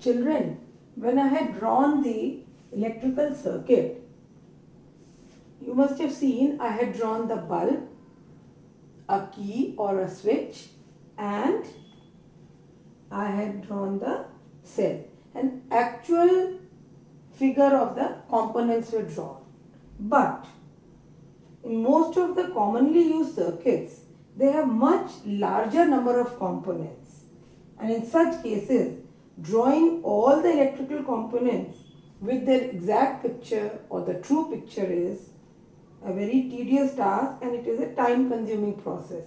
Children, when I had drawn the electrical circuit, you must have seen I had drawn the bulb, a key or a switch, and I had drawn the cell. An actual figure of the components were drawn. But in most of the commonly used circuits, they have much larger number of components. And in such cases, drawing all the electrical components with their exact picture or the true picture is a very tedious task, and it is a time consuming process.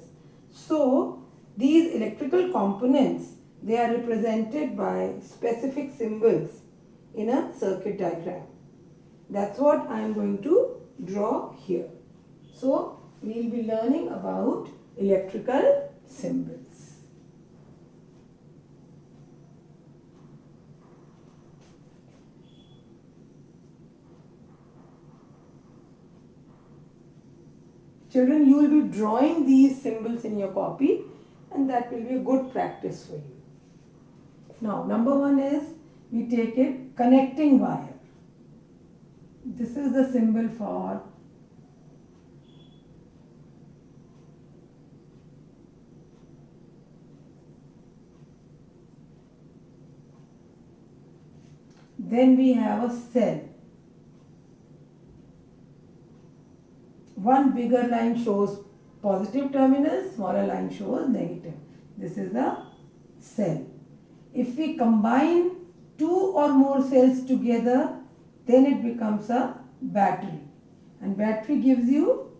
So these electrical components, they are represented by specific symbols in a circuit diagram. That's what I am going to draw here. So we will be learning about electrical symbols. Children, you will be drawing these symbols in your copy, and that will be a good practice for you. Now, number one is we take it connecting wire. This is the symbol for then we have a cell. One bigger line shows positive terminal, smaller line shows negative. This is the cell. If we combine two or more cells together, then it becomes a battery. And battery gives you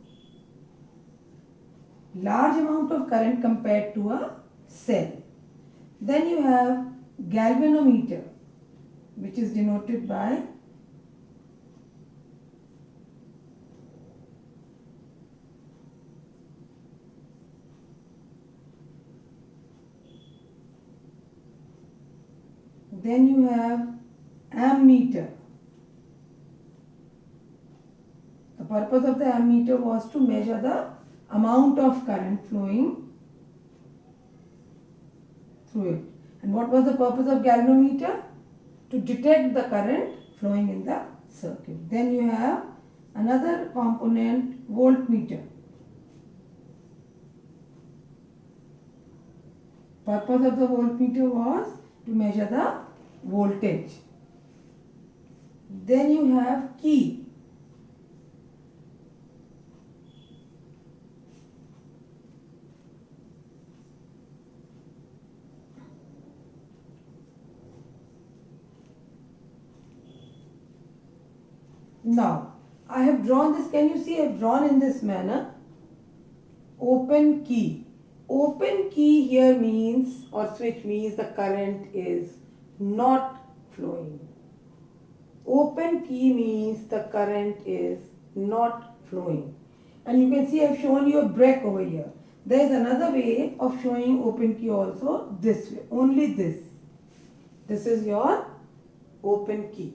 large amount of current compared to a cell. Then you have galvanometer, which is denoted by then you have ammeter. The purpose of the ammeter was to measure the amount of current flowing through it. And what was the purpose of galvanometer? To detect the current flowing in the circuit. Then you have another component, voltmeter. Purpose of the voltmeter was to measure the voltage. Then you have key. Now, I have drawn this. Can you see I have drawn in this manner? Open key. Open key here means, or switch means, the current is not flowing. Open key means the current is not flowing. And you can see I have shown you a break over here. There is another way of showing open key also, this way, only this. This is your open key,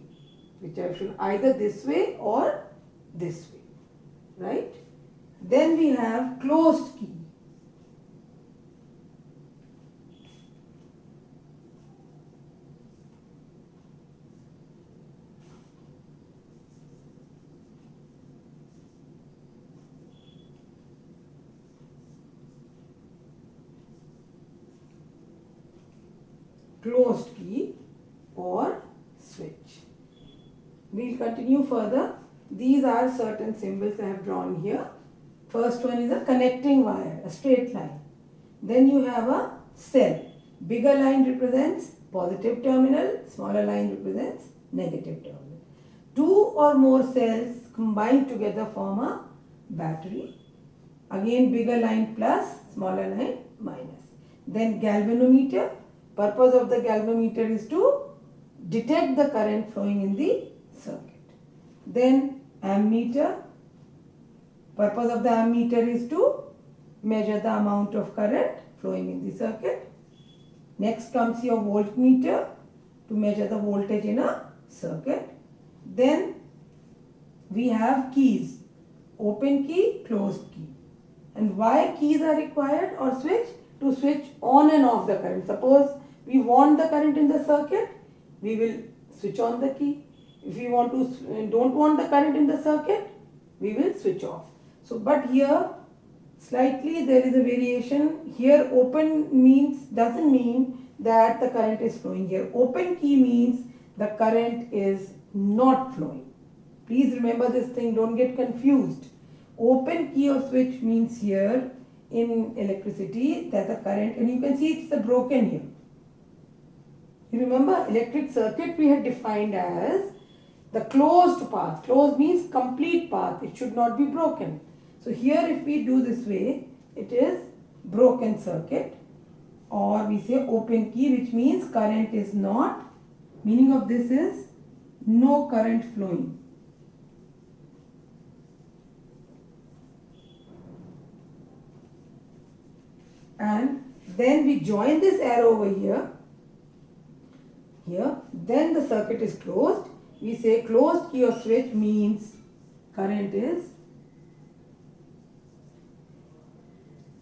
which I have shown either this way or this way, right? Then we have closed key. Closed key or switch. We will continue further. These are certain symbols I have drawn here. First one is a connecting wire, a straight line. Then you have a cell. Bigger line represents positive terminal, smaller line represents negative terminal. Two or more cells combined together form a battery. Again, bigger line plus, smaller line minus. Then galvanometer. Purpose of the galvanometer is to detect the current flowing in the circuit. Then ammeter. Purpose of the ammeter is to measure the amount of current flowing in the circuit. Next comes your voltmeter to measure the voltage in a circuit. Then we have keys. Open key, closed key. And why keys are required or switch? To switch on and off the current. Suppose we want the current in the circuit, we will switch on the key. If we don't want the current in the circuit, we will switch off. So, but here slightly there is a variation. Here open doesn't mean that the current is flowing. Here open key means the current is not flowing. Please remember this thing, don't get confused. Open key of switch means here in electricity that the current, and you can see it's the broken here. You remember electric circuit we had defined as the closed path. Closed means complete path. It should not be broken. So here if we do this way, it is broken circuit, or we say open key, which means current is not. Meaning of this is no current flowing. And then we join this arrow over here. Then the circuit is closed. We say closed key of switch means current is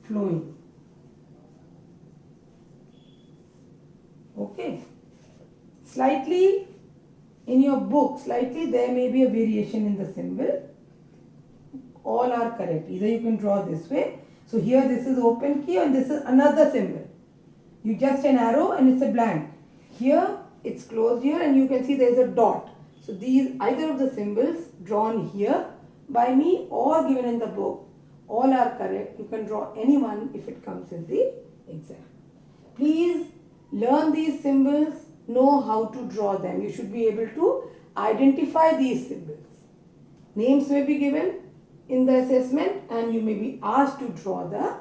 flowing. Okay. Slightly in your book, slightly there may be a variation in the symbol. All are correct. Either you can draw this way. So here this is open key and this is another symbol. You just an arrow and it's a blank. Here it's closed here and you can see there is a dot. So these either of the symbols drawn here by me or given in the book, all are correct. You can draw any one if it comes in the exam. Please learn these symbols, know how to draw them. You should be able to identify these symbols. Names may be given in the assessment and you may be asked to draw the